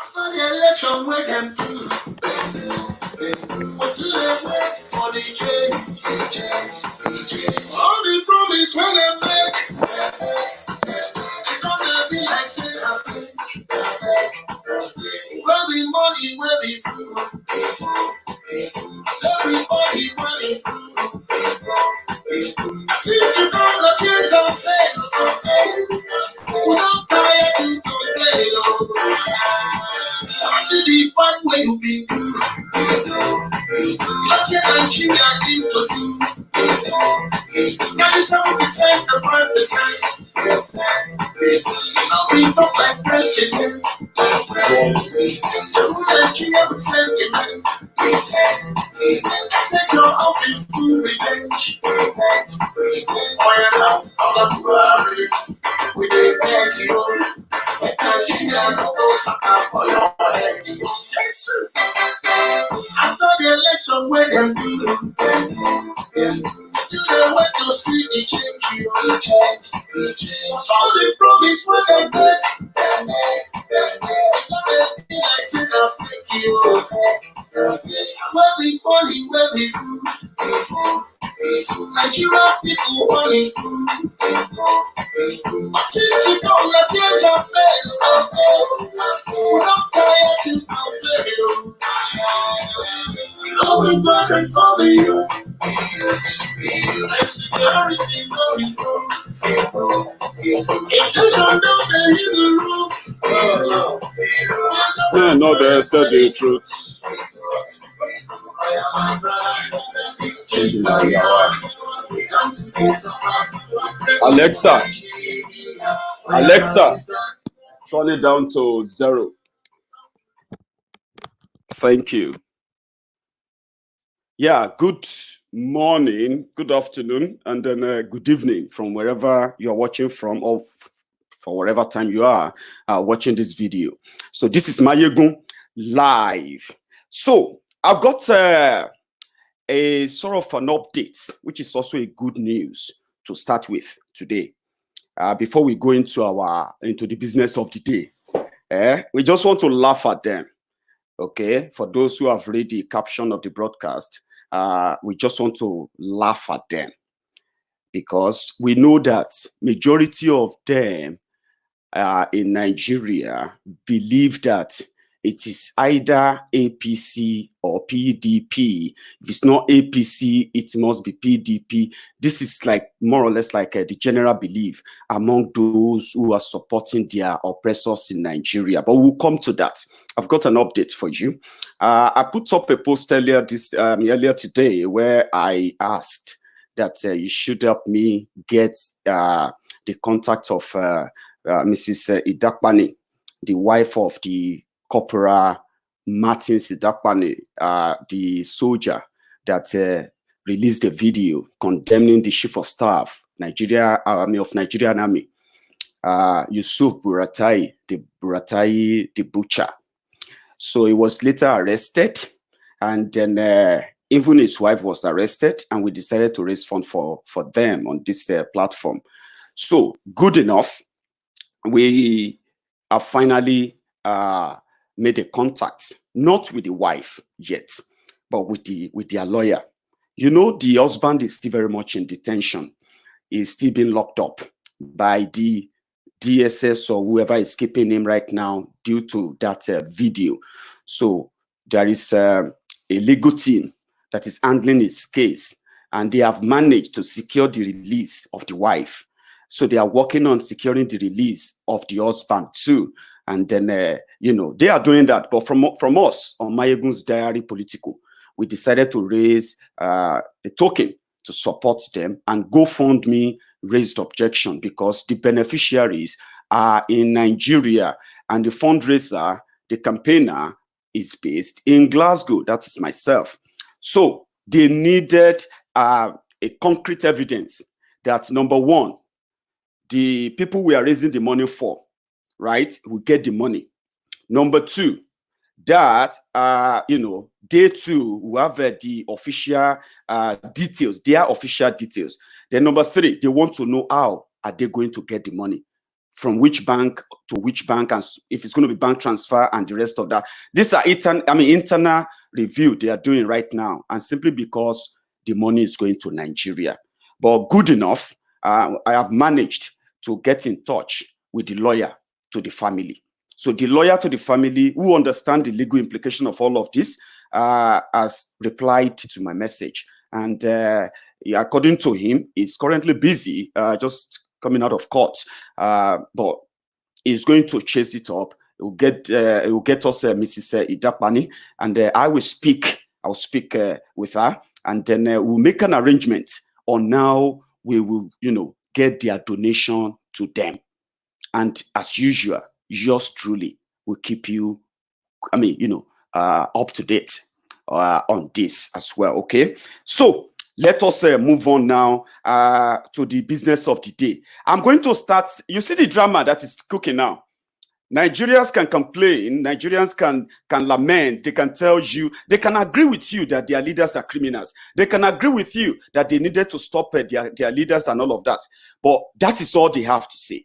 After the election, where them do, was too late wait for the change. All the promise when they make, they gonna be like say happy. Where the money, where the food, everybody running through. Since you gonna change something, we don't tire to complain. I see the part where you be good. Let your Nigeria into you. 97% and 5%. We don't like president. The Nigeria with sentiment. Take your office to revenge. Oil out all of the worry. We dey beg you. Let Nigeria no go back for your head. Yes, sir. After the election, when them do, still they wait to see the change. All the promise when they make, they like say na fake you. Where the money, where the food, Nigeria people wanting food. But since you don't let change our fail, we're not tired to complain. We're burning for the youth. Life security going through. Inflation don't hit the roof. No, they said the truth. Alexa, turn it down to 0. Thank you. Yeah, good morning, good afternoon, and then good evening from wherever you're watching from, or for whatever time you are watching this video. So this is Maiyegun live. So I've got a sort of an update, which is also a good news to start with today. Before we go into the business of the day, we just want to laugh at them. Okay, for those who have read the caption of the broadcast, we just want to laugh at them because we know that majority of them in Nigeria believe that it is either APC or PDP. If it's not APC, it must be PDP. This is like more or less like the general belief among those who are supporting their oppressors in Nigeria. But we'll come to that. I've got an update for you. I put up a post earlier today where I asked that you should help me get the contact of Mrs. Idakpani, the wife of the Corporal Martin Idakpani, the soldier that released a video condemning the chief of staff, Nigerian Army, Yusuf Buratai, the butcher. So he was later arrested, and then even his wife was arrested, and we decided to raise funds for them on this platform. So good enough, we have finally made a contact, not with the wife yet, but with their lawyer. You know, the husband is still very much in detention. He's still being locked up by the DSS or whoever is keeping him right now due to that video. So there is a legal team that is handling his case, and they have managed to secure the release of the wife. So they are working on securing the release of the husband too. And then, you know, they are doing that. But from us on Maiyegun's Diary Political, we decided to raise a token to support them, and GoFundMe raised objection because the beneficiaries are in Nigeria and the fundraiser, the campaigner, is based in Glasgow. That is myself. So they needed a concrete evidence that, number one, the people we are raising the money for, right, will get the money. Number two, that, you know, they too will have the official details, their official details. Then number three, they want to know how are they going to get the money from which bank to which bank, and if it's going to be bank transfer and the rest of that. These are internal review they are doing right now, and simply because the money is going to Nigeria. But good enough, I have managed to get in touch with the lawyer to the family. So the lawyer to the family, who understand the legal implication of all of this, has replied to my message. And according to him, he's currently busy, just coming out of court, but he's going to chase it up. He'll get us Mrs. Idapani, and I'll speak with her, and then we'll make an arrangement on how we will, get their donation to them. And as usual, yours truly will keep you, up to date on this as well. Okay, so let us move on now to the business of the day. I'm going to start. You see the drama that is cooking now. Nigerians can complain, Nigerians can lament, they can tell you, they can agree with you that their leaders are criminals. They can agree with you that they needed to stop their leaders and all of that. But that is all they have to say.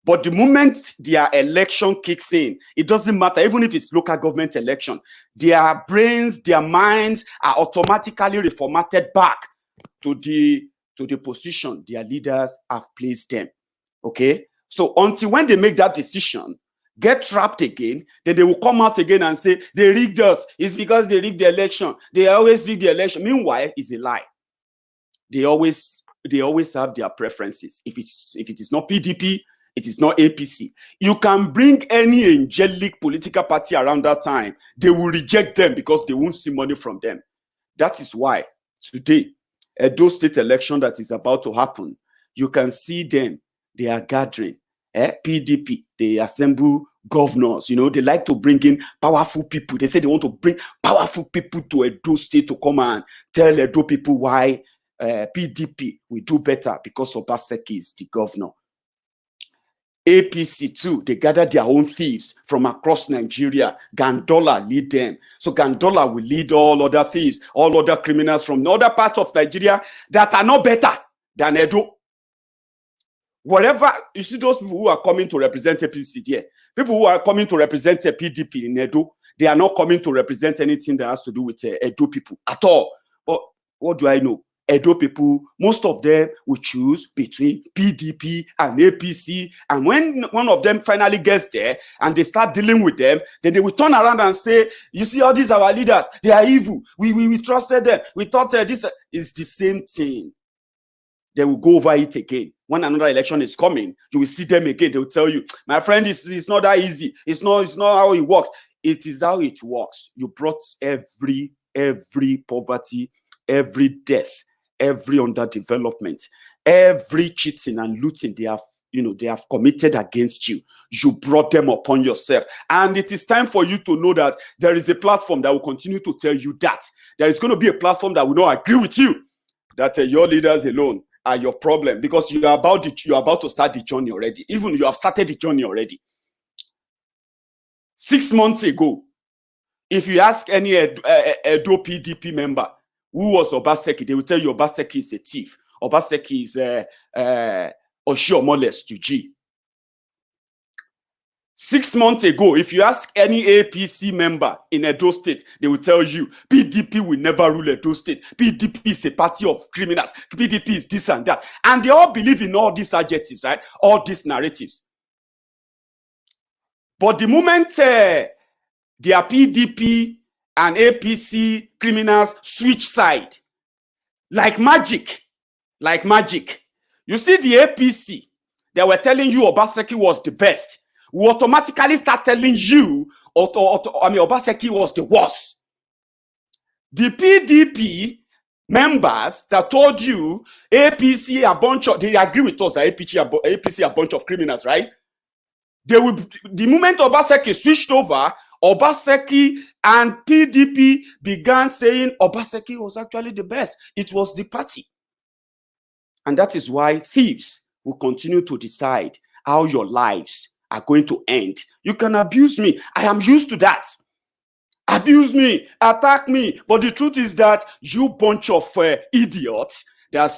But the moment their election kicks in, it doesn't matter, even if it's local government election, their brains, their minds are automatically reformatted back to the position their leaders have placed them. Okay? So until when they make that decision, get trapped again, then they will come out again and say, they rigged us. It's because they rigged the election. They always rig the election. Meanwhile, it's a lie. They always have their preferences. If it is not PDP, it is not APC. You can bring any angelic political party around that time. They will reject them because they won't see money from them. That is why today, those state election that is about to happen, you can see them. They are gathering. PDP, they assemble governors. They like to bring in powerful people. They say they want to bring powerful people to Edo State to come and tell Edo people why PDP will do better because Obaseki is the governor. APC too, they gather their own thieves from across Nigeria. Gandollar lead them. So Gandollar will lead all other thieves, all other criminals from other parts of Nigeria that are not better than Edo. Whatever, you see those people who are coming to represent APC there, people who are coming to represent a PDP in Edo, they are not coming to represent anything that has to do with Edo people at all. But what do I know? Edo people, most of them will choose between PDP and APC. And when one of them finally gets there and they start dealing with them, then they will turn around and say, you see, all these are our leaders. They are evil. We trusted them. We thought this is the same thing. They will go over it again. When another election is coming, you will see them again. They will tell you, my friend, it's not that easy. It's not how it works. It is how it works. You brought every poverty, every death, every underdevelopment, every cheating and looting they have committed against you. You brought them upon yourself. And it is time for you to know that there is a platform that will continue to tell you that. There is going to be a platform that will not agree with you, that your leaders alone are your problem, because you are about to start the journey already. Even you have started the journey already. 6 months ago, if you ask any Edo PDP member who was Obaseki, they will tell you Obaseki is a thief. Obaseki is Oshiomoles to G. 6 months ago, if you ask any APC member in Edo State, they will tell you PDP will never rule Edo State. PDP is a party of criminals. PDP is this and that. And they all believe in all these adjectives, right? All these narratives. But the moment their PDP and APC criminals switch side, like magic, you see the APC, they were telling you Obaseki was the best. We automatically start telling you, Obaseki was the worst. The PDP members that told you APC they agree with us that APC a bunch of criminals, right? The moment Obaseki switched over, Obaseki and PDP began saying Obaseki was actually the best. It was the party. And that is why thieves will continue to decide how your lives are going to end. You can abuse me. I am used to that. Abuse me, attack me. But the truth is that you bunch of idiots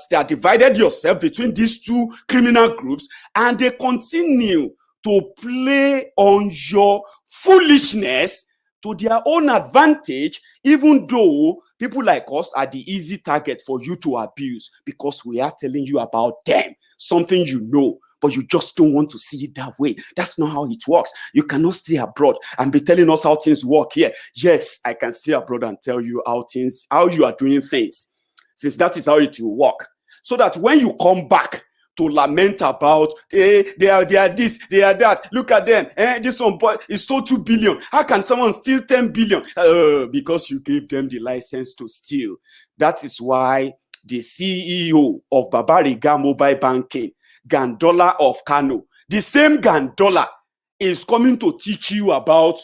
They are divided yourself between these two criminal groups, and they continue to play on your foolishness to their own advantage, even though people like us are the easy target for you to abuse, because we are telling you about them, something you know, but you just don't want to see it that way. That's not how it works. You cannot stay abroad and be telling us how things work here. Yes, I can stay abroad and tell you how you are doing things, since that is how it will work. So that when you come back to lament about they are this, they are that, look at them, this one boy is stole 2 billion. How can someone steal 10 billion? Because you gave them the license to steal. That is why the CEO of Babariga Mobile Banking, Gandollar of Kano, the same Gandollar, is coming to teach you about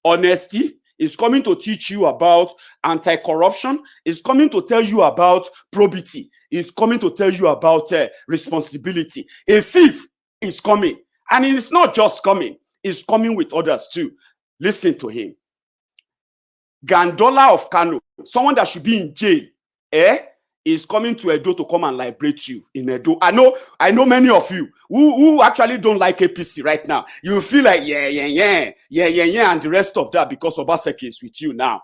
honesty, is coming to teach you about anti-corruption, is coming to tell you about probity, is coming to tell you about responsibility. A thief is coming, and it's not just coming, it's coming with others too. Listen to him. Gandollar of Kano, someone that should be in jail, is coming to Edo to come and liberate you in Edo. I know many of you who actually don't like APC right now. You feel like, yeah, and the rest of that because Obaseki is with you now.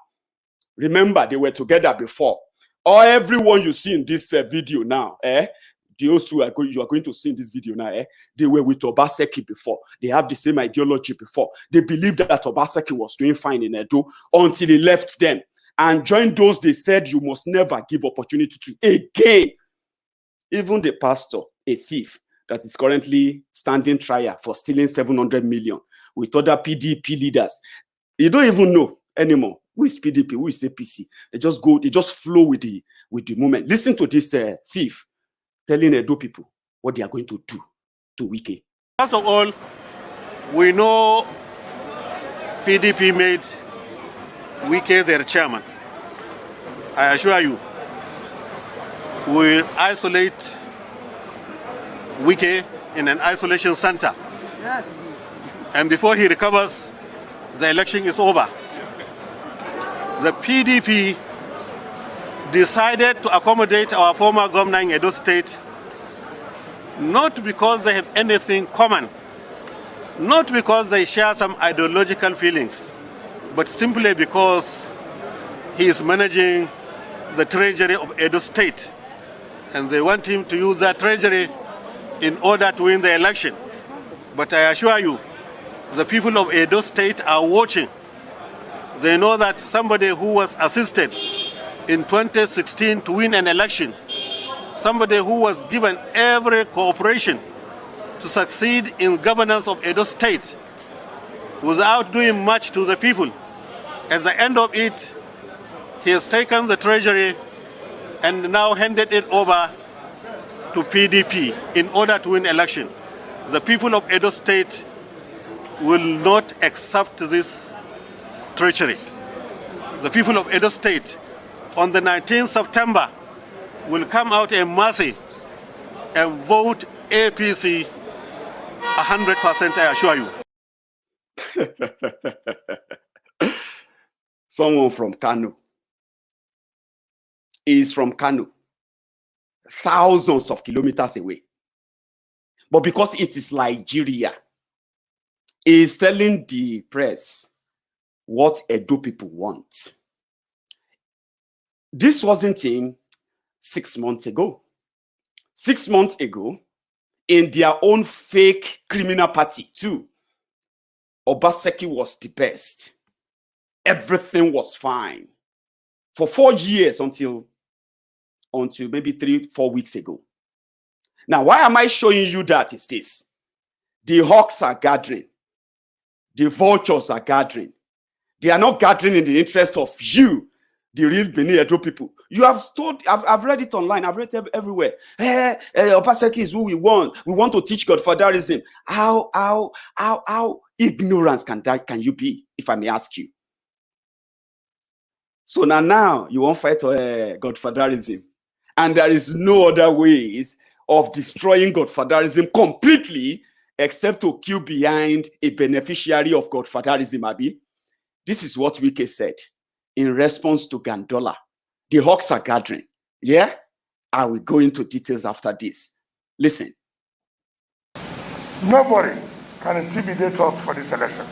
Remember, they were together before. Or everyone you see in this video now, those who you are going to see in this video now, they were with Obaseki before. They have the same ideology before. They believed that Obaseki was doing fine in Edo until he left them and joined those they said you must never give opportunity to again. Even the pastor, a thief, that is currently standing trial for stealing 700 million with other PDP leaders. You don't even know anymore who is PDP, who is APC. They just flow with the moment. Listen to this thief telling Edo people what they are going to do to Wike. First of all, we know PDP made Wike their chairman. I assure you, we'll isolate Wike in an isolation center. Yes. And before he recovers, the election is over. The PDP decided to accommodate our former governor in Edo State, not because they have anything common, not because they share some ideological feelings, but simply because he is managing the treasury of Edo State, and they want him to use that treasury in order to win the election. But I assure you, the people of Edo State are watching. They know that somebody who was assisted in 2016 to win an election, somebody who was given every cooperation to succeed in governance of Edo State without doing much to the people. At the end of it, he has taken the treasury and now handed it over to PDP in order to win election. The people of Edo State will not accept this treachery. The people of Edo State on the 19th September will come out in massive and vote APC 100%, I assure you. Someone from Kano is from Kano, thousands of kilometers away. But because it is Nigeria, he is telling the press what Edo people want. This wasn't in 6 months ago. 6 months ago, in their own fake criminal party too, Obaseki was the best. Everything was fine for 4 years until maybe 3-4 weeks ago. Now, why am I showing you that is this? The hawks are gathering. The vultures are gathering. They are not gathering in the interest of you, the real Benin Edo people. You have told, I've read it online, I've read it everywhere. Obaseki is who we want. We want to teach Godfatherism. How ignorant can you be, if I may ask you? So now you won't fight Godfatherism. And there is no other ways of destroying Godfatherism completely except to queue behind a beneficiary of Godfatherism, Abi. This is what Wike said in response to Gandollar. The hawks are gathering. Yeah? I will go into details after this. Listen. Nobody can intimidate us for this election.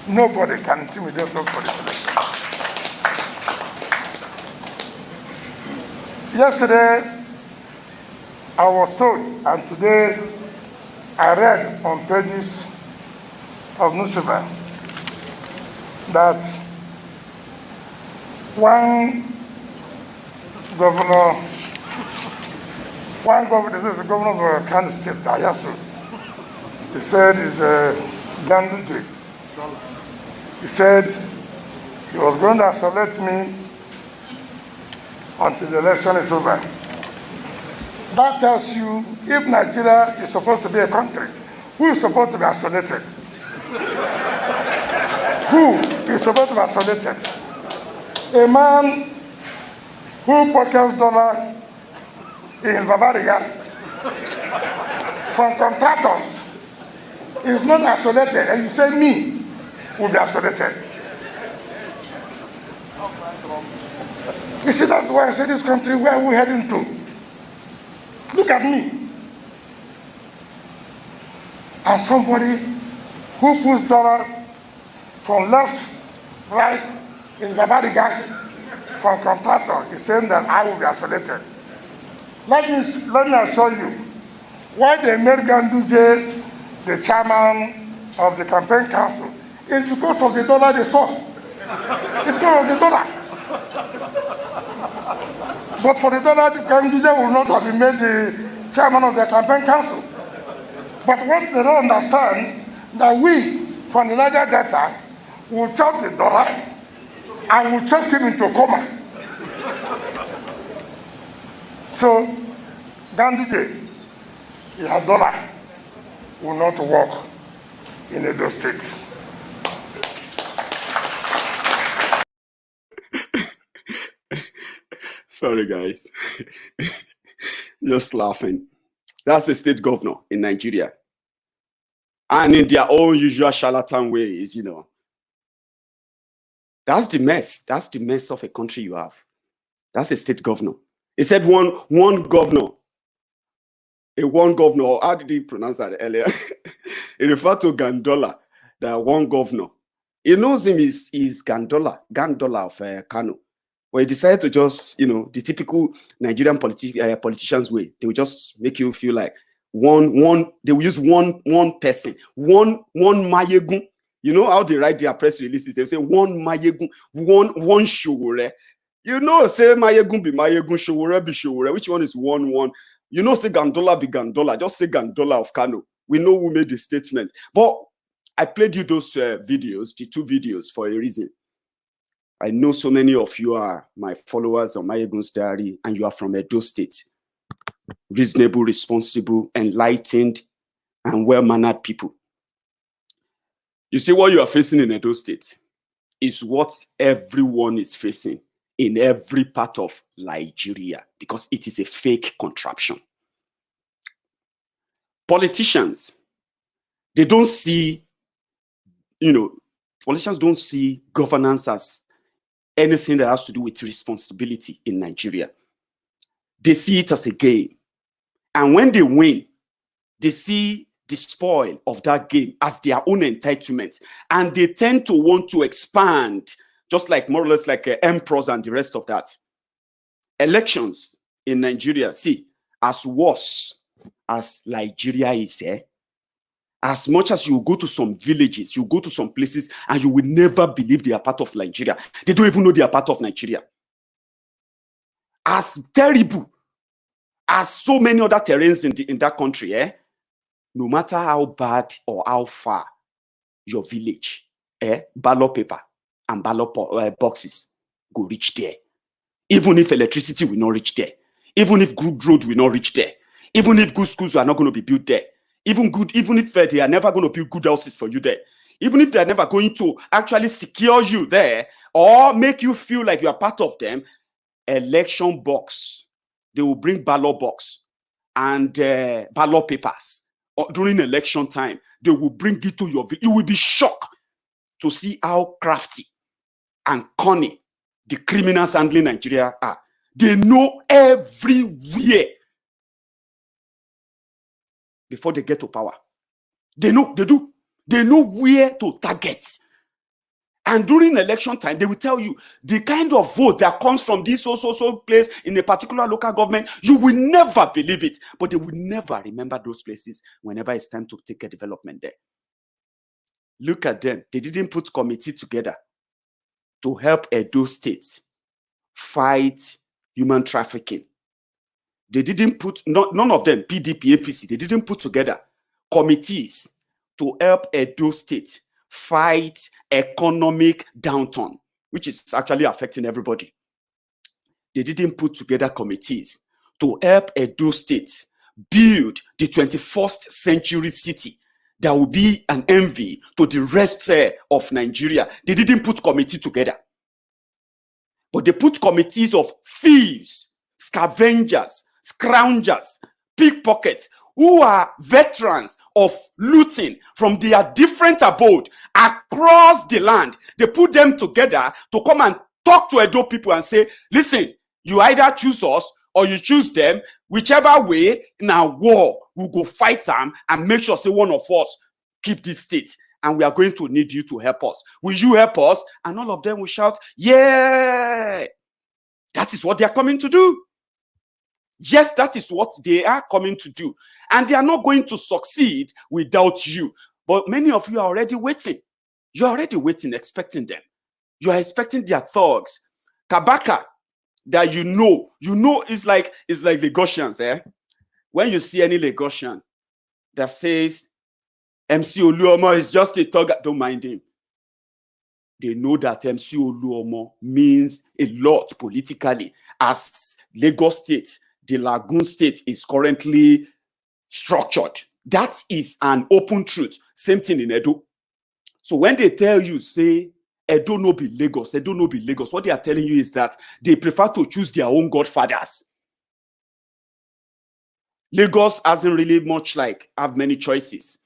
Nobody can intimidate us for this election. Yesterday, I was told, and today I read on pages of newspaper that one governor, this is the governor of Kano State, Ayasu, he said he's a Gandollar. He said he was going to isolate me until the election is over. That tells you if Nigeria is supposed to be a country, who is supposed to be isolated? Who is supposed to be isolated? A man who pockets dollar in Bavarian from contractors is not isolated, and you say me will be isolated. You see, that's why I say this country, where are we heading to? Look at me. As somebody who puts dollar from left, right, in Bavarian from contractor is saying that I will be isolated. Let me assure you, why they made Gandollar the chairman of the campaign council is because of the dollar they saw. It's because of the dollar. But for the dollar, the Gandollar will not have been made the chairman of the campaign council. But what they don't understand, that we, from the Niger Delta, will chop the dollar and will chop him into a coma. So, Gandollar, he had dollar, will not work in Ondo State. Sorry, guys. Just laughing. That's a state governor in Nigeria. And in their own usual charlatan ways, you know. That's the mess. That's the mess of a country you have. That's a state governor. He said one governor. One governor, how did he pronounce that earlier? He referred to Gandollar, that one governor. He knows him is Gandollar of Kano. Well, he decided to just, you know, the typical Nigerian politicians way. They will just make you feel like they will use one person, one Maiyegun. You know how they write their press releases? They say one Maiyegun, one Showore. You know, say Maiyegun be Maiyegun, Showore be Showore. Which one is one? You know, say Gandollar be Gandollar. Just say Gandollar of Kano. We know who made the statement. But I played you those videos, the two videos, for a reason. I know so many of you are my followers on Maiyegun's Diary, and you are from Ondo State. Reasonable, responsible, enlightened, and well-mannered people. You see, what you are facing in Ondo State is what everyone is facing in every part of Nigeria, because it is a fake contraption. Politicians, they don't see, politicians don't see governance as anything that has to do with responsibility in Nigeria. They see it as a game. And when they win, they see the spoil of that game as their own entitlement. And they tend to want to expand, just like more or less like emperors and the rest of that. Elections in Nigeria, see, as worse as Nigeria is, as much as you go to some villages, you go to some places, and you will never believe they are part of Nigeria. They don't even know they are part of Nigeria. As terrible as so many other terrains in that country, no matter how bad or how far your village, ballot paper and ballot boxes go reach there. Even if electricity will not reach there. Even if good road will not reach there. Even if good schools are not going to be built there. Even if they are never going to build good houses for you there. Even if they are never going to actually secure you there or make you feel like you are part of them, election box, they will bring ballot box and ballot papers during election time. They will bring it to your village. You will be shocked to see how crafty and cunning the criminals handling Nigeria are. They know everywhere before they get to power. They know, they do. They know where to target. And during election time, they will tell you the kind of vote that comes from this so place in a particular local government. You will never believe it, but they will never remember those places whenever it's time to take a development there. Look at them. They didn't put committee together to help Edo State fight human trafficking. They didn't put, none of them, PDP, APC, they didn't put together committees to help Edo State fight economic downturn, which is actually affecting everybody. They didn't put together committees to help Edo State build the 21st century city that will be an envy to the rest of Nigeria. They didn't put committee together. But they put committees of thieves, scavengers, scroungers, pickpockets, who are veterans of looting from their different abode across the land. They put them together to come and talk to Edo people and say, listen, you either choose us or you choose them. Whichever way, in our war, we'll go fight them and make sure say one of us keep this state. And we are going to need you to help us. Will you help us? And all of them will shout, yeah. That is what they are coming to do. Yes, that is what they are coming to do. And they are not going to succeed without you. But many of you are already waiting. You are already waiting, expecting them. You are expecting their thugs. Kabaka, that you know it's like Lagosians, eh? When you see any Lagosian that says MC Oluomo is just a thug, don't mind him. They know that MC Oluomo means a lot politically, as Lagos State, the Lagoon State, is currently structured. That is an open truth. Same thing in Edo. So when they tell you, say, Edo no be Lagos, Edo no be Lagos, what they are telling you is that they prefer to choose their own godfathers. Lagos hasn't really much have many choices.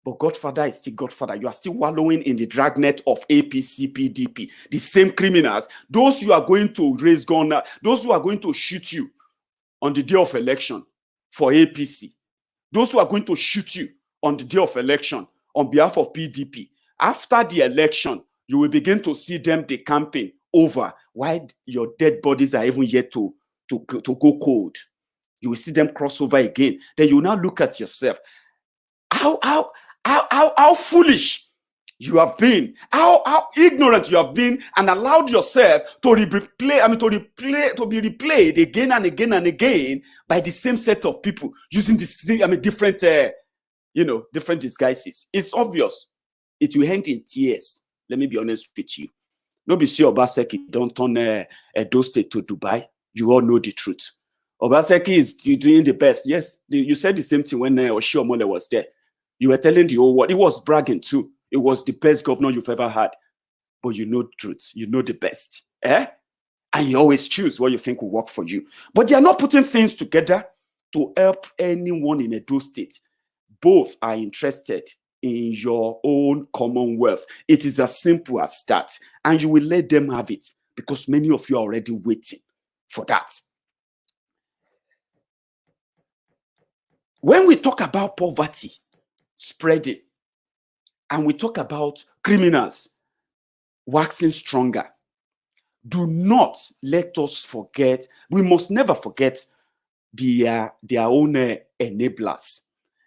But Godfather is still Godfather. You are still wallowing in the dragnet of APC, PDP. The same criminals. Those you are going to raise gun, those who are going to shoot you on the day of election for APC. Those who are going to shoot you on the day of election on behalf of PDP. After the election, you will begin to see them decamping over while your dead bodies are even yet to go cold. You will see them cross over again. Then you will now look at yourself. How foolish you have been, how ignorant you have been, and allowed yourself to be replayed again and again and again by the same set of people using the same, different, different disguises. It's obvious. It will end in tears. Let me be honest with you. Nobody see Obaseki don't turn Edo State to Dubai. You all know the truth. Obaseki is doing the best. Yes, you said the same thing when Oshiomhole was there. You were telling the whole world. He was bragging too. It was the best governor you've ever had. But you know the truth. You know the best. And you always choose what you think will work for you. But they are not putting things together to help anyone in Edo State. Both are interested in your own commonwealth. It is as simple as that. And you will let them have it because many of you are already waiting for that. When we talk about poverty spreading, and we talk about criminals waxing stronger, do not let us forget, we must never forget their own enablers.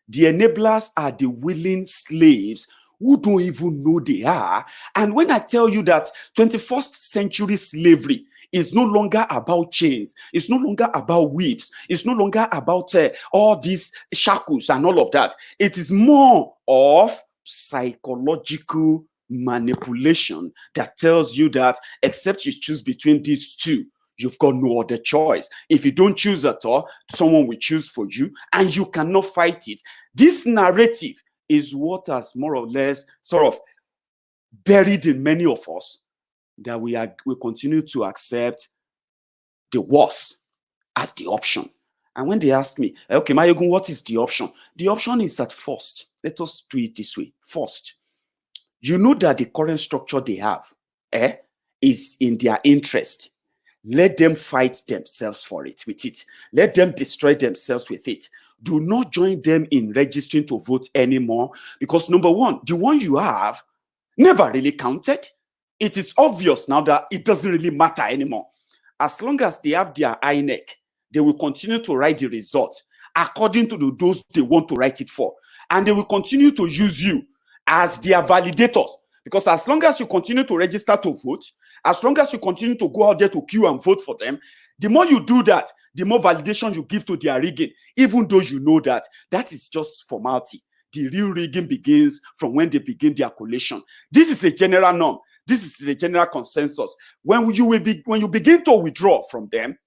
The enablers are the willing slaves who don't even know they are. And when I tell you that 21st century slavery is no longer about chains, it's no longer about whips, it's no longer about all these shackles and all of that. It is more of psychological manipulation that tells you that except you choose between these two, you've got no other choice. If you don't choose at all, someone will choose for you and you cannot fight it. This narrative is what has more or less sort of buried in many of us, that we continue to accept the worst as the option. And when they ask me, okay, Maiyegun, what is the option? The option is at first. Let us do it this way. First, you know that the current structure they have is in their interest. Let them fight themselves for it, with it. Let them destroy themselves with it. Do not join them in registering to vote anymore, because number one, the one you have never really counted. It is obvious now that it doesn't really matter anymore. As long as they have their INEC, they will continue to write the result according to those they want to write it for. And they will continue to use you as their validators. Because as long as you continue to register to vote, as long as you continue to go out there to queue and vote for them, the more you do that, the more validation you give to their rigging, even though you know that that is just formality. The real rigging begins from when they begin their collation. This is a general norm. This is the general consensus. When you begin to withdraw from them,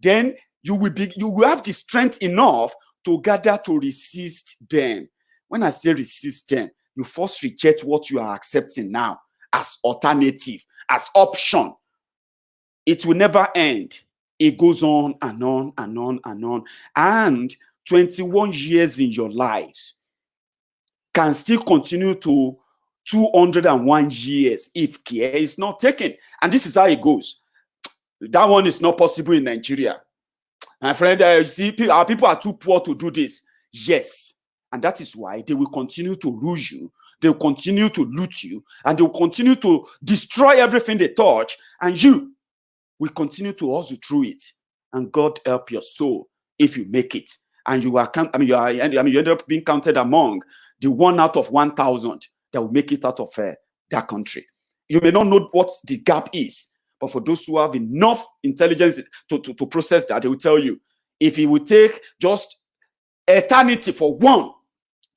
then you will have the strength enough to gather to resist them. When I say resist them, you first reject what you are accepting now as alternative, as option. It will never end. It goes on and on and on and on. And 21 years in your lives can still continue to 201 years if care is not taken. And this is how it goes. That one is not possible in Nigeria. My friend, you see, our people are too poor to do this. Yes. And that is why they will continue to rule you. They will continue to loot you. And they will continue to destroy everything they touch. And you will continue to hustle through it. And God help your soul if you make it. And you you end up being counted among the 1 out of 1,000 that will make it out of that country. You may not know what the gap is, but for those who have enough intelligence to process that, they will tell you, if it would take just eternity for one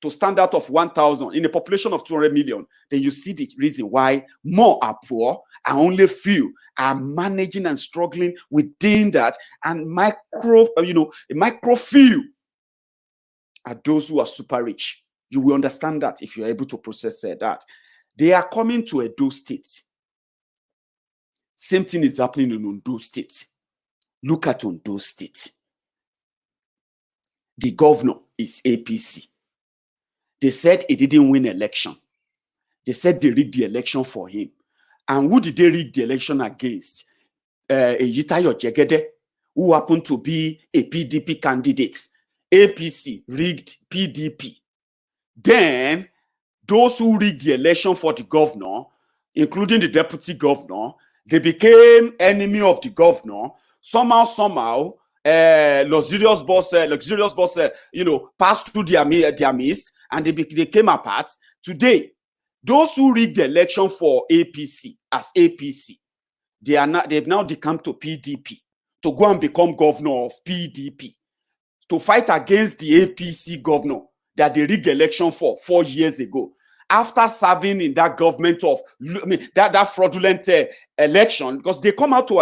to stand out of 1,000 in a population of 200 million, then you see the reason why more are poor and only few are managing and struggling within that, and a micro few are those who are super rich. You will understand that if you are able to process that. They are coming to Edo State. Same thing is happening in Ondo State. Look at Ondo State. The governor is APC. They said he didn't win election. They said they rigged the election for him. And who did they rig the election against? Eyitayo Jegede, who happened to be a PDP candidate. APC rigged PDP. Then, those who rigged the election for the governor, including the deputy governor, they became enemy of the governor. Somehow, luxurious boss, passed through their midst, and they came apart. Today, those who rigged the election for APC as APC, they've now decamped to PDP to go and become governor of PDP, to fight against the APC governor that they rigged the election for 4 years ago. After serving in that government of, that fraudulent election, because they come out to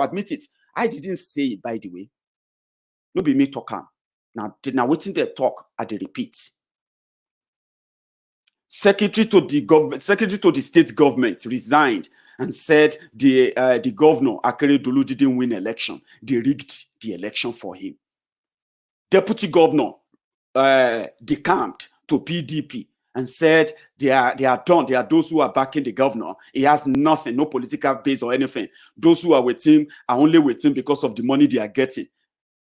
admit it. I didn't say it, by the way. No be me talking. Now waiting they talk at the repeat. Secretary to the state government resigned and said the governor Akeredolu didn't win election. They rigged the election for him. Deputy governor decamped to PDP and said they are done. They are those who are backing the governor. He has nothing, no political base or anything. Those who are with him are only with him because of the money they are getting,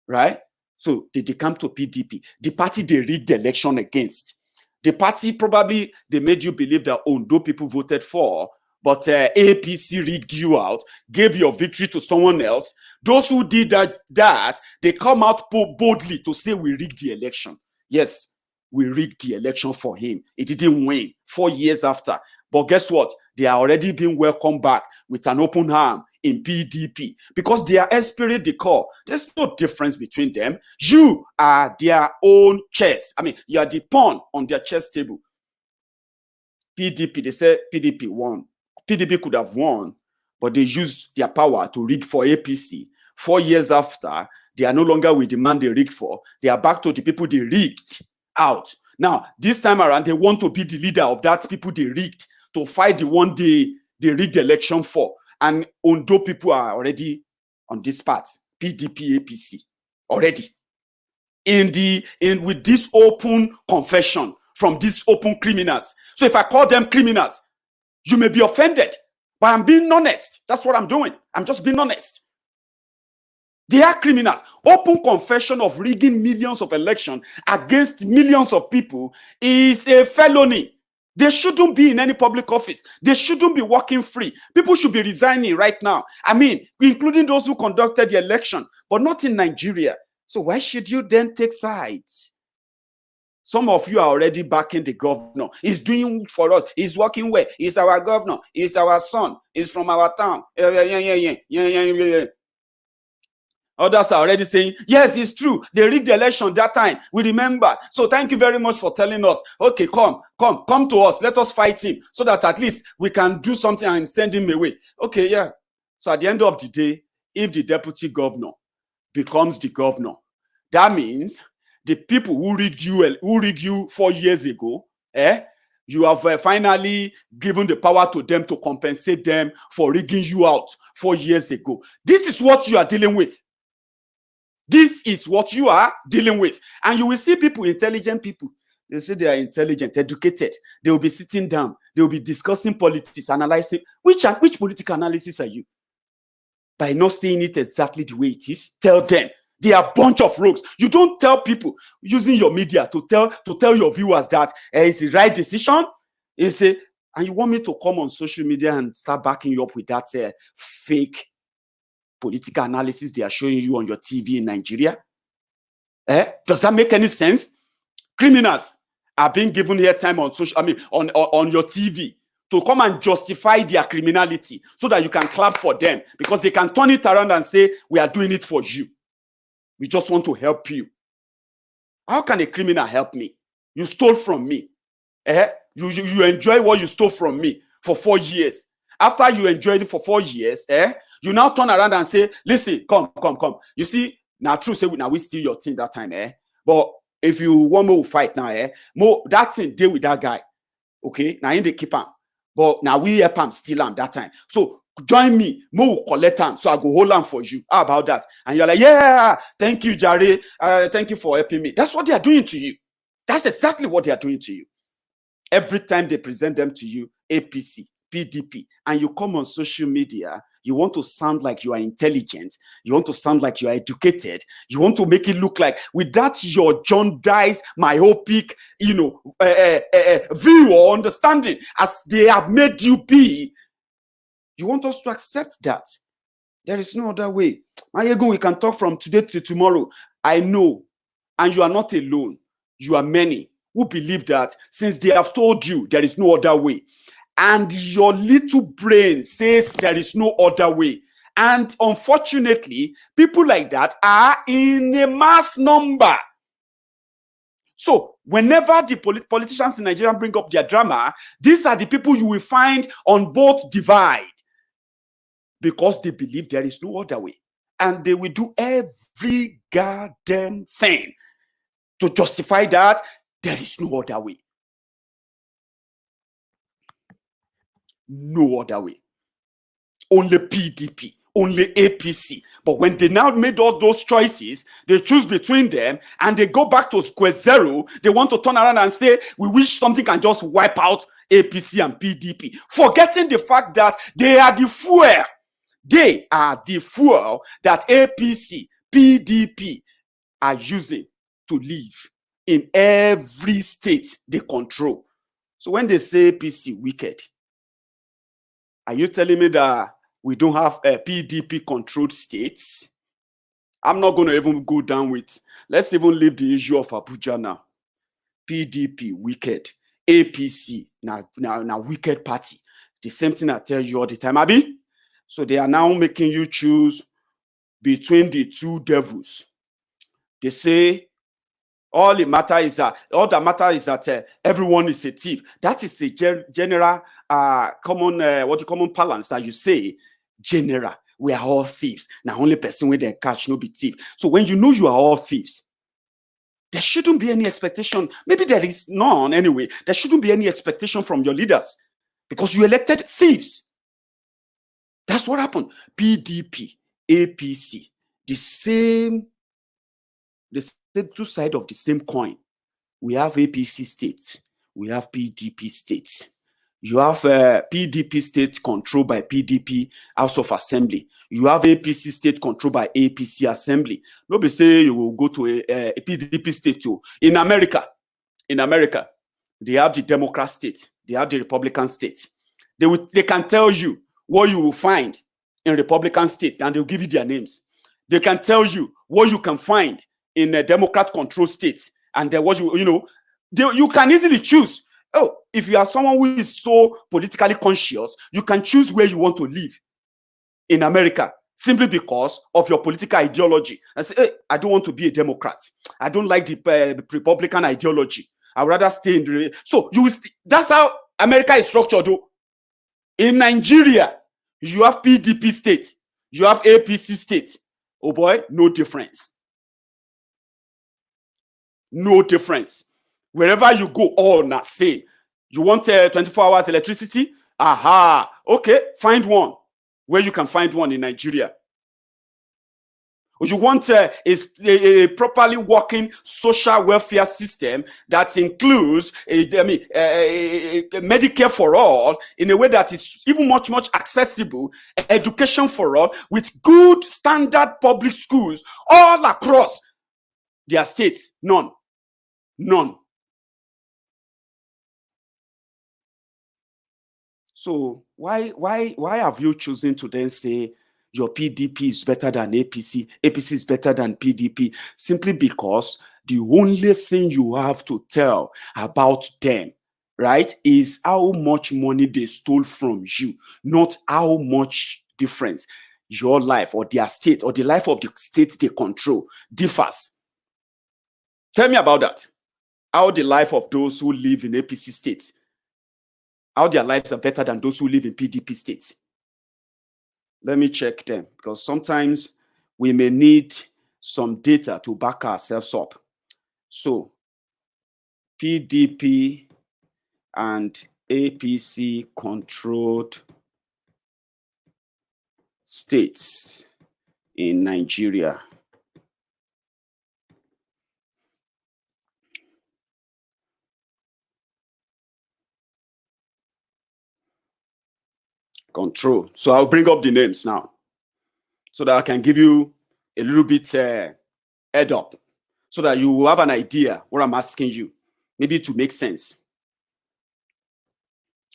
right? So they decamped to PDP, the party they rigged the election against. The party probably they made you believe that Ondo people voted for, but APC rigged you out, gave your victory to someone else. Those who did that they come out boldly to say we rigged the election. Yes, we rigged the election for him. He didn't win 4 years after. But guess what? They are already being welcomed back with an open arm in PDP because they are esprit de corps. There's no difference between them. You are their own chess. I mean, you are the pawn on their chess table. PDP, they said PDP won. PDP could have won, but they used their power to rig for APC. 4 years after, they are no longer with the man they rigged for. They are back to the people they rigged out. Now, this time around, they want to be the leader of that people they rigged to fight the one they rigged the election for. And Ondo people are already on this part. PDP, APC, already. With this open confession from these open criminals. So if I call them criminals, you may be offended. But I'm being honest. That's what I'm doing. I'm just being honest. They are criminals. Open confession of rigging millions of elections against millions of people is a felony. They shouldn't be in any public office. They shouldn't be working free. People should be resigning right now. I mean, including those who conducted the election, but not in Nigeria. So why should you then take sides? Some of you are already backing the governor. He's doing for us. He's working well. He's our governor. He's our son. He's from our town. Others are already saying, yes, it's true. They rigged the election that time. We remember. So thank you very much for telling us. Okay, come to us. Let us fight him so that at least we can do something and send him away. Okay, yeah. So at the end of the day, if the deputy governor becomes the governor, that means the people who rigged you 4 years ago, you have finally given the power to them to compensate them for rigging you out 4 years ago. This is what you are dealing with. This is what you are dealing with. And you will see people, intelligent people. They say they are intelligent, educated. They will be sitting down. They will be discussing politics, analyzing. Which political analysis are you? By not seeing it exactly the way it is, tell them. They are a bunch of rogues. You don't tell people using your media to tell your viewers that it's the right decision. You say, and you want me to come on social media and start backing you up with that fake political analysis they are showing you on your TV in Nigeria? Does that make any sense? Criminals are being given airtime on social, on your TV to come and justify their criminality so that you can clap for them, because they can turn it around and say, we are doing it for you. We just want to help you. How can a criminal help me? You stole from me. You enjoy what you stole from me for 4 years. After you enjoyed it for 4 years, you now turn around and say, listen, come. You see, now true say now we steal your thing that time, But if you want more fight now, that thing deal with that guy. Okay, now in the keep him. But now we help him steal him that time. So join me, more collect him, so I go hold him for you. How about that? And you're like, yeah, thank you, Jare. Thank you for helping me. That's what they are doing to you. That's exactly what they are doing to you. Every time they present them to you, APC, PDP, and you come on social media, you want to sound like you are intelligent, you want to sound like you are educated, you want to make it look like with that your John Dice myopic, view or understanding as they have made you be. You want us to accept that. There is no other way. Maiyegun, we can talk from today to tomorrow. I know, and you are not alone. You are many who believe that since they have told you there is no other way, and your little brain says there is no other way. And unfortunately, people like that are in a mass number. So whenever the politicians in Nigeria bring up their drama, these are the people you will find on both divide, because they believe there is no other way. And they will do every goddamn thing to justify that there is no other way. No other way. Only PDP, only APC. But when they now made all those choices, they choose between them and they go back to square zero. They want to turn around and say, we wish something can just wipe out APC and PDP, forgetting the fact that they are the fuel. They are the fuel that APC, PDP are using to live in every state they control. So when they say APC wicked, are you telling me that we don't have PDP controlled states? I'm not going to even go down with, let's even leave the issue of Abuja now. PDP wicked, APC now wicked party. The same thing I tell you all the time, Abi. So they are now making you choose between the two devils. They say all that matter is that everyone is a thief. That is a general common balance that you say, general, we are all thieves. Now only person when they catch no be thief. So when you know you are all thieves, there shouldn't be any expectation. Maybe there is none anyway. There shouldn't be any expectation from your leaders because you elected thieves. That's what happened. PDP, APC, the same two sides of the same coin. We have APC states, we have PDP states. You have PDP state controlled by PDP House of Assembly. You have APC state controlled by APC Assembly. Nobody say you will go to a PDP state too. In America, they have the Democrat state. They have the Republican state. They can tell you what you will find in Republican state, and they'll give you their names. They can tell you what you can find in a Democrat controlled state, and then what you can easily choose. Oh, if you are someone who is so politically conscious, you can choose where you want to live in America simply because of your political ideology. And say, hey, I don't want to be a Democrat. I don't like the Republican ideology. I'd rather stay in the... So that's how America is structured, though. In Nigeria, you have PDP state. You have APC state. Oh boy, no difference. No difference. Wherever you go, all not same. You want 24 hours electricity? Aha. Okay, find one. Where you can find one in Nigeria. Or you want a properly working social welfare system that includes Medicare for all in a way that is even much accessible, education for all, with good standard public schools all across their states. None. So why have you chosen to then say your PDP is better than APC, APC is better than PDP? Simply because the only thing you have to tell about them, right, is how much money they stole from you, not how much difference your life or their state or the life of the state they control differs. Tell me about that. How the life of those who live in APC states, how their lives are better than those who live in PDP states. Let me check them, because sometimes we may need some data to back ourselves up. So, PDP and APC controlled states in Nigeria. Control. So I'll bring up the names now so that I can give you a little bit head up so that you will have an idea what I'm asking you, maybe to make sense.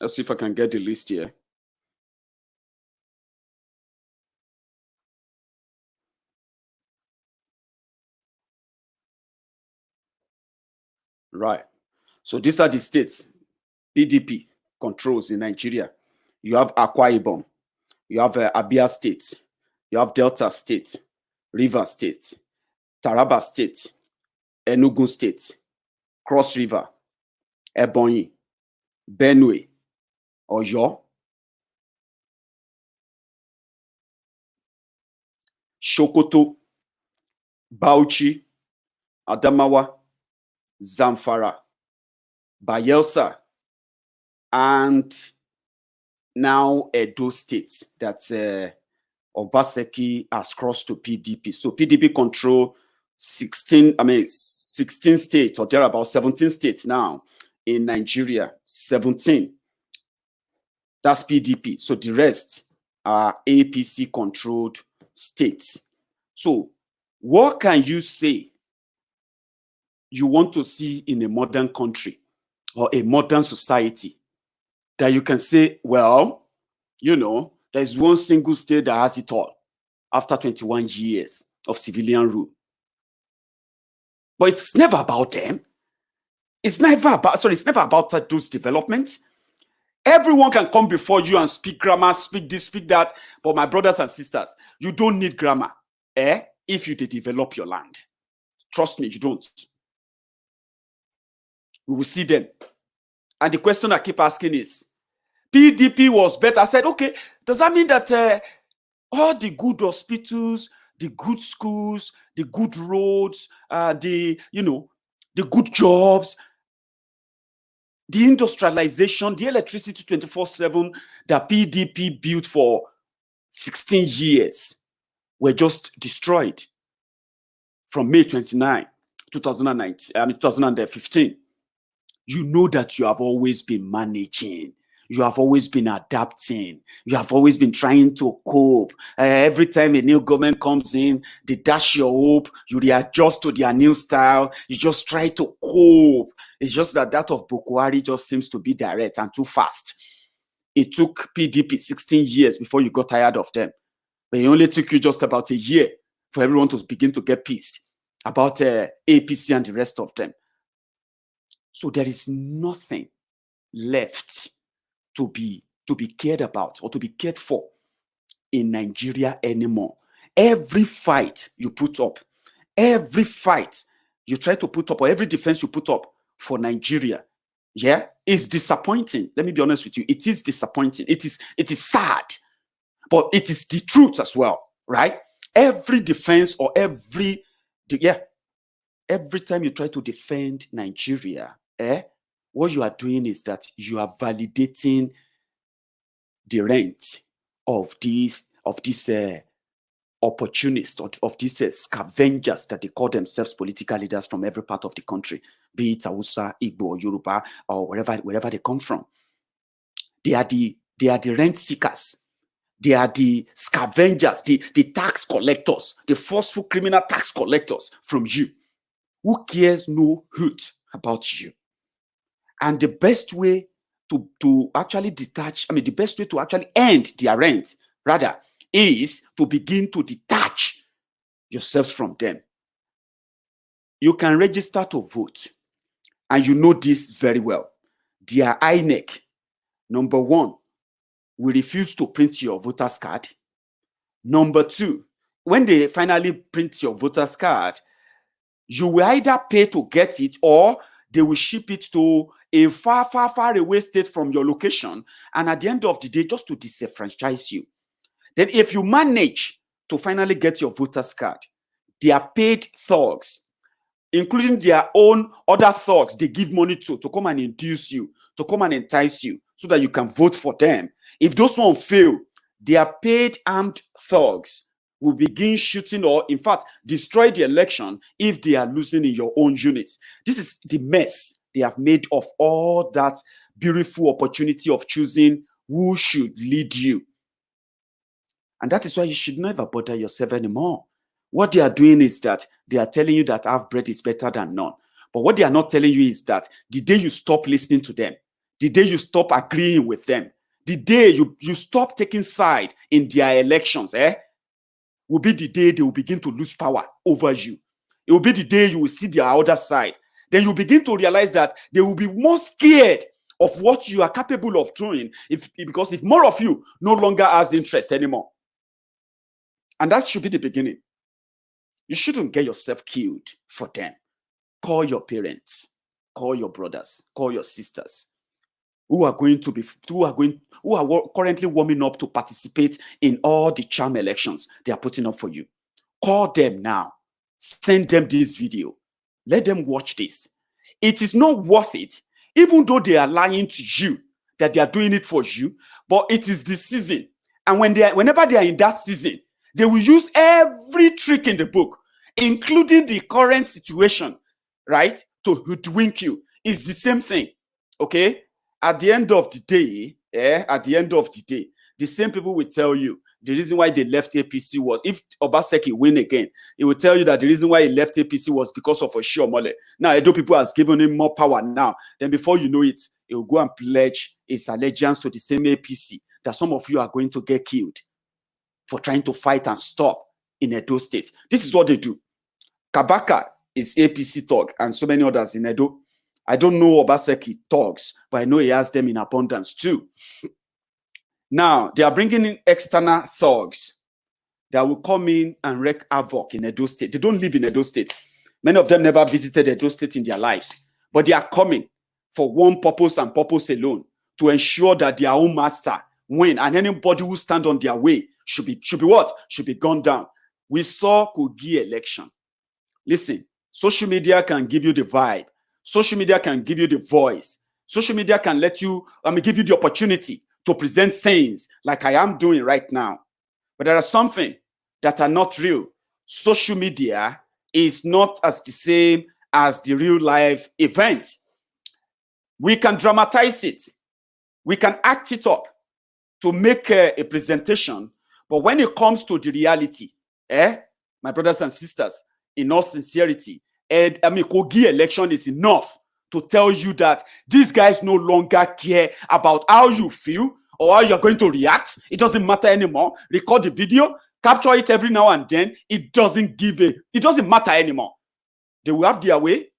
Let's see if I can get the list here. Right. So these are the states PDP controls in Nigeria. You have Akwa Ibom, you have Abia State, you have Delta State, Rivers State, Taraba State, Enugu State, Cross River, Ebonyi, Benue, Oyo, Sokoto, Bauchi, Adamawa, Zamfara, Bayelsa, and now Edo State. That's Obaseki has crossed to PDP. So PDP control 16 states, or there are about 17 states now in Nigeria. 17. That's PDP. So the rest are APC controlled states. So what can you say you want to see in a modern country or a modern society that you can say, well, you know, there's one single state that has it all after 21 years of civilian rule? But it's never about them. It's never about those developments. Everyone can come before you and speak grammar, speak this, speak that. But my brothers and sisters, you don't need grammar if you develop your land. Trust me, you don't. We will see them. And the question I keep asking is, PDP was better. I said, okay, does that mean that all the good hospitals, the good schools, the good roads, the good jobs, the industrialization, the electricity 24/7 that PDP built for 16 years were just destroyed from May 29, 2015. You know that you have always been managing. You have always been adapting. You have always been trying to cope. Every time a new government comes in, they dash your hope. You readjust to their new style. You just try to cope. It's just that of Bukwari just seems to be direct and too fast. It took PDP 16 years before you got tired of them. But it only took you just about a year for everyone to begin to get pissed about APC and the rest of them. So there is nothing left to be cared about or to be cared for in Nigeria anymore. Every fight you put up, every fight you try to put up, or every defense you put up for Nigeria, yeah, is disappointing. Let me be honest with you. It is disappointing. It is sad, but it is the truth as well, right? Every defense or every time you try to defend Nigeria, what you are doing is that you are validating the rent of these opportunists, of these scavengers that they call themselves political leaders from every part of the country, be it Hausa, Igbo, Yoruba, or wherever they come from. They are the rent seekers. They are the scavengers, the tax collectors, the forceful criminal tax collectors from you. Who cares no hoot about you? And the best way to actually detach, the best way to actually end their rent, rather, is to begin to detach yourselves from them. You can register to vote, and you know this very well. Their INEC, number one, will refuse to print your voter's card. Number two, when they finally print your voter's card, you will either pay to get it or they will ship it to a far, far, far away state from your location, and at the end of the day, just to disenfranchise you. Then if you manage to finally get your voter's card, they are paid thugs, including their own other thugs they give money to come and induce you, to come and entice you, so that you can vote for them. If those ones fail, their paid armed thugs will begin shooting or, in fact, destroy the election if they are losing in your own units. This is the mess they have made of all that beautiful opportunity of choosing who should lead you. And that is why you should never bother yourself anymore. What they are doing is that they are telling you that half bread is better than none. But what they are not telling you is that the day you stop listening to them, the day you stop agreeing with them, the day you stop taking side in their elections, will be the day they will begin to lose power over you. It will be the day you will see their other side. Then you begin to realize that they will be more scared of what you are capable of doing because if more of you no longer has interest anymore. And that should be the beginning. You shouldn't get yourself killed for them. Call your parents, call your brothers, call your sisters who are currently warming up to participate in all the charm elections they are putting up for you. Call them now. Send them this video. Let them watch this. It is not worth it, even though they are lying to you that they are doing it for you, but it is the season. And whenever they are in that season, they will use every trick in the book, including the current situation, right, to hoodwink you. It's the same thing, okay? At the end of the day, the same people will tell you the reason why they left APC was, if Obaseki win again, he will tell you that the reason why he left APC was because of Oshiomhole. Now, Edo people has given him more power now. Then before you know it, he will go and pledge his allegiance to the same APC that some of you are going to get killed for trying to fight and stop in Edo State. This is what they do. Kabaka is APC thug and so many others in Edo. I don't know Obaseki thugs, but I know he has them in abundance too. Now, they are bringing in external thugs that will come in and wreak havoc in Edo State. They don't live in Edo State. Many of them never visited Edo State in their lives. But they are coming for one purpose and purpose alone, to ensure that their own master win. And anybody who stand on their way should be what? Should be gunned down. We saw Kogi election. Listen, social media can give you the vibe. Social media can give you the voice. Social media can let you, give you the opportunity to present things like I am doing right now. But there are something that are not real. Social media is not as the same as the real life event. We can dramatize it. We can act it up to make a presentation, but when it comes to the reality, my brothers and sisters, in all sincerity, Kogi election is enough to tell you that these guys no longer care about how you feel or how you're going to react. It doesn't matter anymore. Record the video, capture it every now and then. It doesn't matter anymore. They will have their way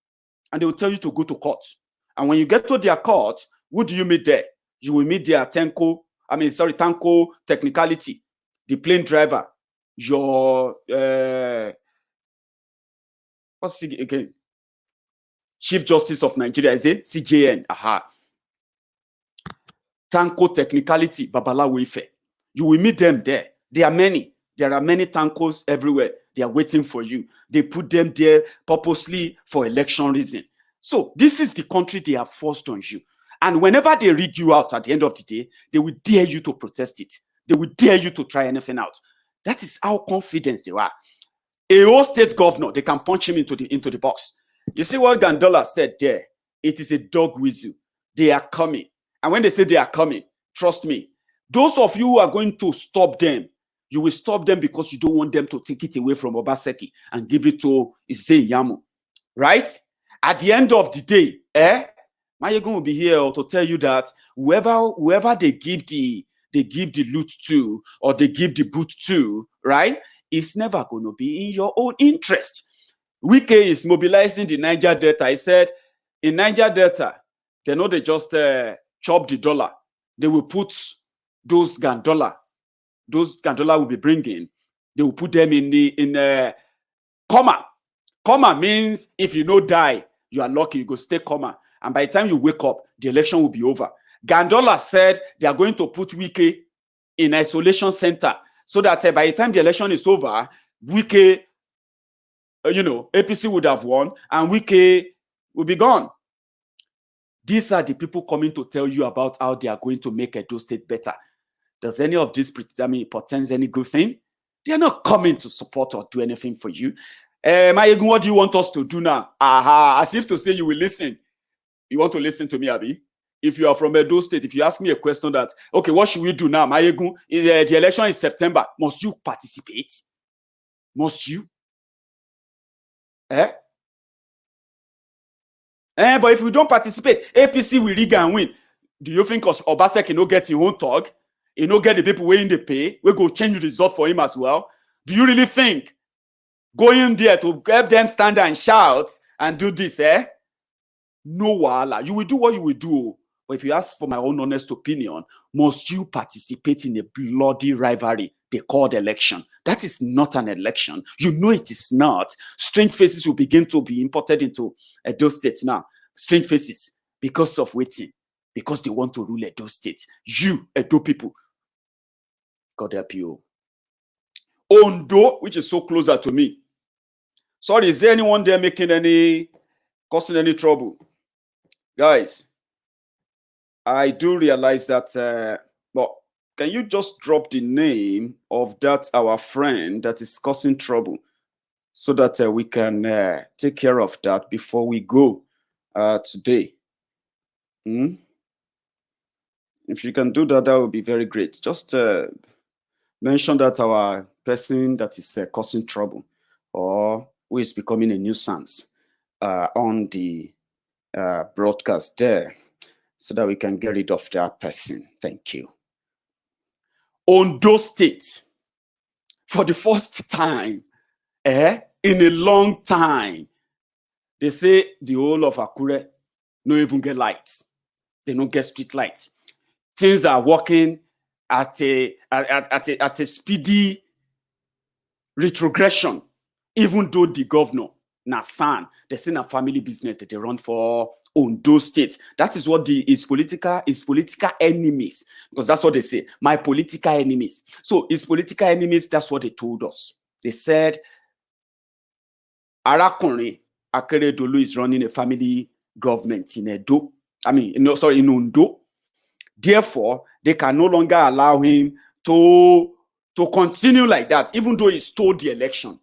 and they will tell you to go to court. And when you get to their court, who do you meet there? You will meet their tanko technicality, the plane driver, your what's it again? Chief Justice of Nigeria, is it? CJN. Tanko technicality, Babalawo Ife. You will meet them there. There are many. There are many tankos everywhere. They are waiting for you. They put them there purposely for election reason. So this is the country they have forced on you. And whenever they rig you out at the end of the day, they will dare you to protest it. They will dare you to try anything out. That is how confident they are. A whole state governor, they can punch him into the box. You see what Gandollar said there? It is a dog whistle. They are coming. And when they say they are coming, trust me, those of you who are going to stop them, you will stop them because you don't want them to take it away from Obaseki and give it to Issei Yamu. Right? At the end of the day, Maiyegun will be here to tell you that whoever they give the loot to or they give the boot to, right, it's never going to be in your own interest. Wike is mobilizing the Niger Delta. He said, in Niger Delta, they know they just chop the dollar. They will put those Gandollar will be bringing. They will put them in comma. Comma means if you no die, you are lucky, you go stay comma. And by the time you wake up, the election will be over. Gandollar said they are going to put Wike in isolation center so that by the time the election is over, Wike, APC would have won and Wike will be gone. These are the people coming to tell you about how they are going to make Edo State better. Does any of this portends any good thing? They are not coming to support or do anything for you. Maiyegun, what do you want us to do now? As if to say you will listen. You want to listen to me, Abi? If you are from Edo State, if you ask me a question that, okay, what should we do now? Maiyegun, the election is September. Must you participate? Must you? But if we don't participate, APC will rig and win. Do you think Obaseki no get his own talk? He no get the people weighing the pay? We go change the result for him as well? Do you really think going there to help them stand and shout and do this, No wahala. You will do what you will do. But if you ask for my own honest opinion, must you participate in a bloody rivalry they called election? That is not an election. You know it is not. Strange faces will begin to be imported into Edo State now. Strange faces. Because of waiting. Because they want to rule Edo State. You, Edo people. God help you. Ondo, which is so closer to me. Sorry, is there anyone there causing any trouble? Guys, I do realize that, can you just drop the name of that our friend that is causing trouble so that we can take care of that before we go today? If you can do that, that would be very great. Just mention that our person that is causing trouble or who is becoming a nuisance on the broadcast there so that we can get rid of that person. Thank you. Ondo State, for the first time in a long time, they say the whole of Akure no even get lights. They don't get street lights. Things are working at a speedy retrogression, even though the governor, Nasan, they say a family business that they run for Ondo State. That is what his political enemies, because that's what they say, my political enemies. So his political enemies, that's what they told us. They said, Arakunrin Akeredolu is running a family government in Edo. in Ondo. Therefore, they can no longer allow him to continue like that, even though he stole the election.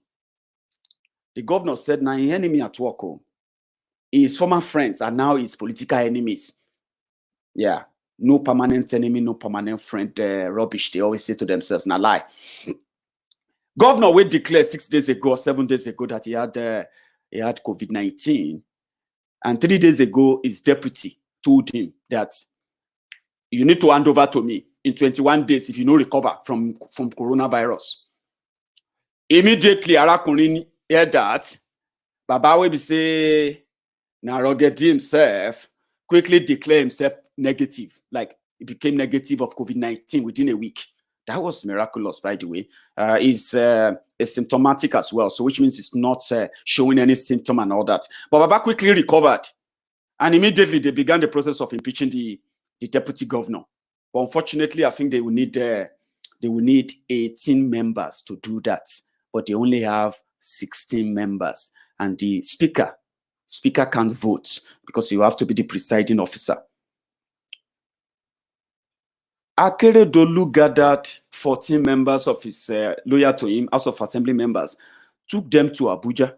The governor said, now his enemy at work. His former friends are now his political enemies. Yeah, no permanent enemy, no permanent friend, rubbish. They always say to themselves, "Na lie." Governor will declare 6 days ago or 7 days ago that he had COVID-19, and 3 days ago his deputy told him that you need to hand over to me in 21 days if you no recover from coronavirus. Immediately, Arakunin heard that. Baba will be say, Narogedi himself quickly declare himself negative, like he became negative of COVID-19 within a week. That was miraculous, by the way. It's asymptomatic as well, so which means it's not showing any symptom and all that. But Baba quickly recovered, and immediately they began the process of impeaching the deputy governor. But unfortunately, I think they will need 18 members to do that, but they only have 16 members, and the speaker can't vote because you have to be the presiding officer. Akeredolu gathered 14 members of his loyal to him, House of Assembly members, took them to Abuja,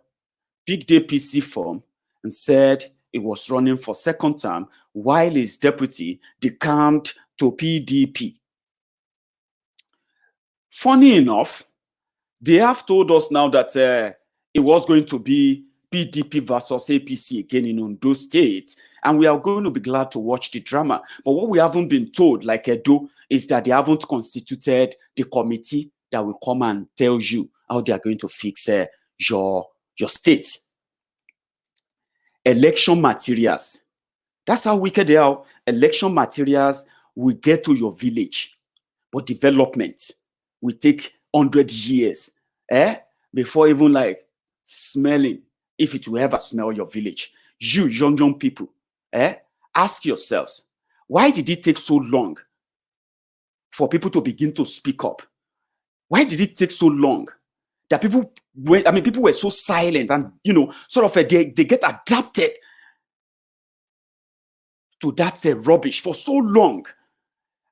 picked the APC form, and said he was running for second term, while his deputy decamped to PDP. Funny enough, they have told us now that it was going to be PDP versus APC again in Ondo State, and we are going to be glad to watch the drama. But what we haven't been told, like Edo, is that they haven't constituted the committee that will come and tell you how they are going to fix your state. Election materials. That's how wicked they are. Election materials will get to your village, but development will take 100 years before even like smelling, if it will ever smell your village. You young people, ask yourselves, why did it take so long for people to begin to speak up? Why did it take so long that people were so silent, and sort of they get adapted to that rubbish for so long?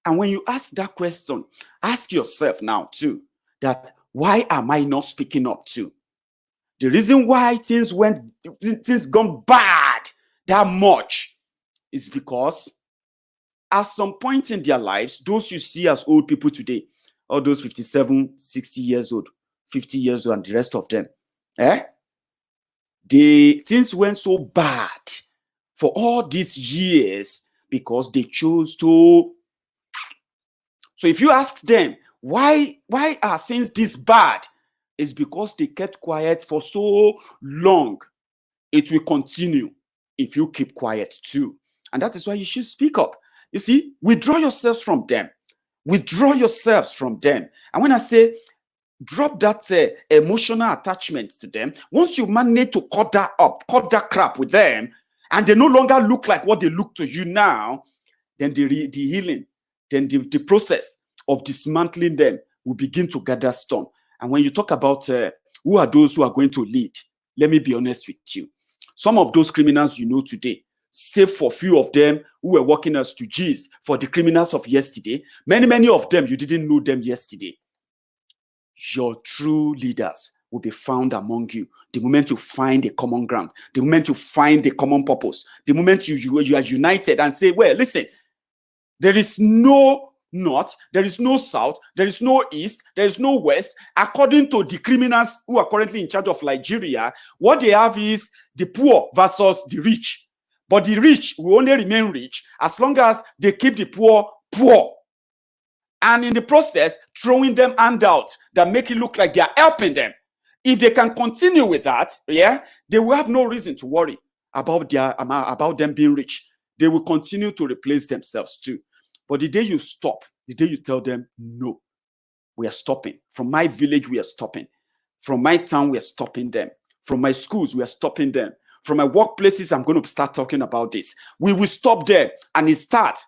And when you ask that question, ask yourself now too, that why am I not speaking up too? The reason why things gone bad that much is because at some point in their lives, those you see as old people today, all those 57, 60 years old, 50 years old, and the rest of them, things went so bad for all these years because they chose to. So if you ask them, why are things this bad? It's because they kept quiet for so long. It will continue if you keep quiet too. And that is why you should speak up. You see, withdraw yourselves from them. Withdraw yourselves from them. And when I say drop that emotional attachment to them, once you manage to cut that crap with them, and they no longer look like what they look to you now, then the healing, then the process of dismantling them will begin to gather storm. And when you talk about who are those who are going to lead, let me be honest with you. Some of those criminals you know today, save for few of them who were working as stooges for the criminals of yesterday, many of them, you didn't know them yesterday. Your true leaders will be found among you the moment you find a common ground, the moment you find a common purpose, the moment you are united and say, well, listen, there is no north, there is no south, there is no east, there is no west. According to the criminals who are currently in charge of Nigeria, what they have is the poor versus the rich. But the rich will only remain rich as long as they keep the poor poor. And in the process, throwing them handouts that make it look like they are helping them. If they can continue with that, they will have no reason to worry about them being rich. They will continue to replace themselves too. But the day you stop, the day you tell them, no, we are stopping. From my village, we are stopping. From my town, we are stopping them. From my schools, we are stopping them. From my workplaces, I'm going to start talking about this. We will stop there, and it starts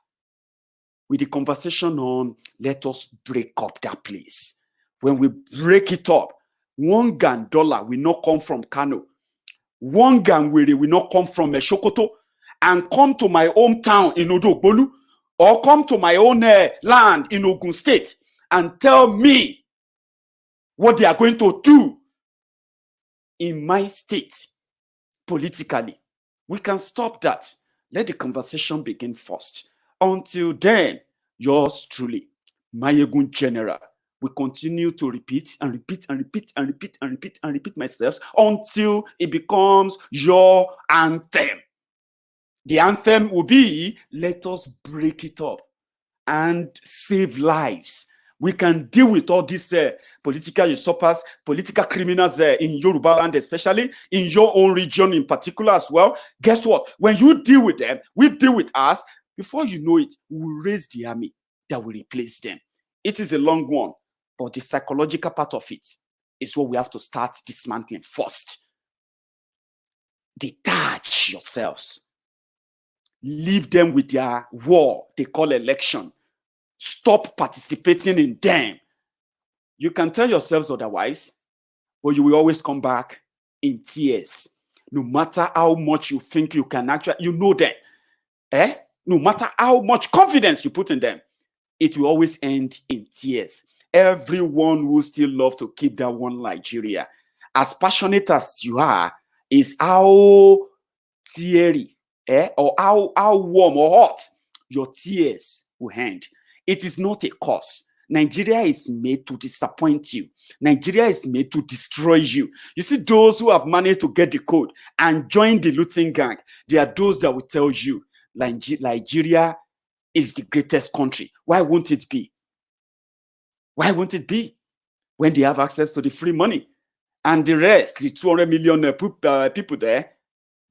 with the conversation on, let us break up that place. When we break it up, one Gandollar will not come from Kano. One Gangwere will not come from Sokoto and come to my hometown in Odo, or come to my own land in Ogun State and tell me what they are going to do in my state politically. We can stop that. Let the conversation begin first. Until then, yours truly, Maiyegun General, we continue to repeat and repeat and repeat and repeat and repeat and repeat myself until it becomes your anthem. The anthem will be, let us break it up and save lives. We can deal with all these political usurpers, political criminals in Yoruba land, especially in your own region in particular as well. Guess what? When you deal with them, we deal with us. Before you know it, we will raise the army that will replace them. It is a long one, but the psychological part of it is what we have to start dismantling first. Detach yourselves. Leave them with their war they call election. Stop participating in them. You can tell yourselves otherwise, but you will always come back in tears. No matter how much you think you can actually, you know them. No matter how much confidence you put in them, it will always end in tears. Everyone will still love to keep that one Nigeria. As passionate as you are, is how teary, or how warm or hot your tears will end. It is not a cause. Nigeria is made to disappoint you. Nigeria is made to destroy you. You see, those who have managed to get the code and join the looting gang, they are those that will tell you Nigeria is the greatest country. Why won't it be? Why won't it be? When they have access to the free money. And the rest, the 200 million people there,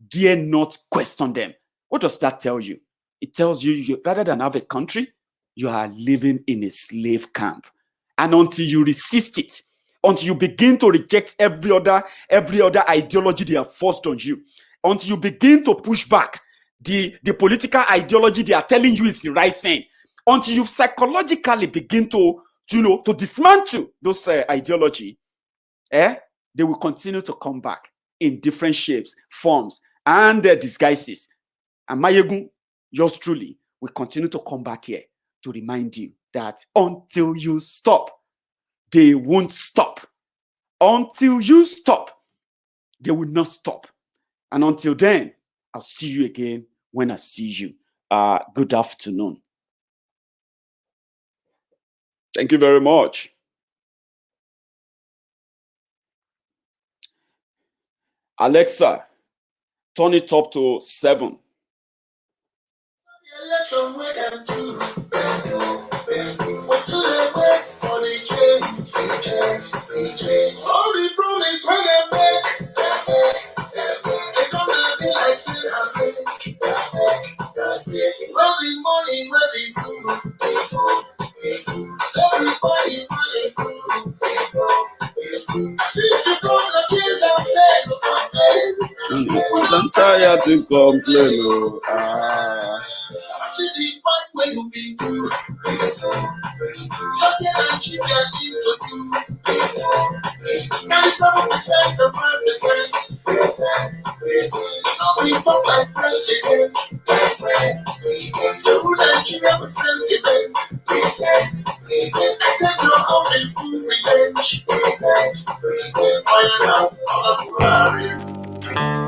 dare not question them. What does that tell you? It tells you, rather than have a country, you are living in a slave camp. And until you resist it, until you begin to reject every other ideology they have forced on you, until you begin to push back the political ideology they are telling you is the right thing, until you psychologically begin to dismantle those ideology, they will continue to come back in different shapes, forms, and disguises. And Maiyegun, yours truly, will continue to come back here to remind you that until you stop, they won't stop. Until you stop, they will not stop. And until then, I'll see you again when I see you. Good afternoon. Thank you very much. Alexa, turn it up to 7. Election where them do, what's the wait for the change, all the promise when they make, they gonna be like sin and fake, where the money, where the food, everybody money food, since you gonna kiss and I'm tired to complain. see the part where you be good. Nothing like you can give to you. 97% to 5%. No people like president. You Nigeria with sentiment. I take your office to revenge. Fire now, all of Ferrari.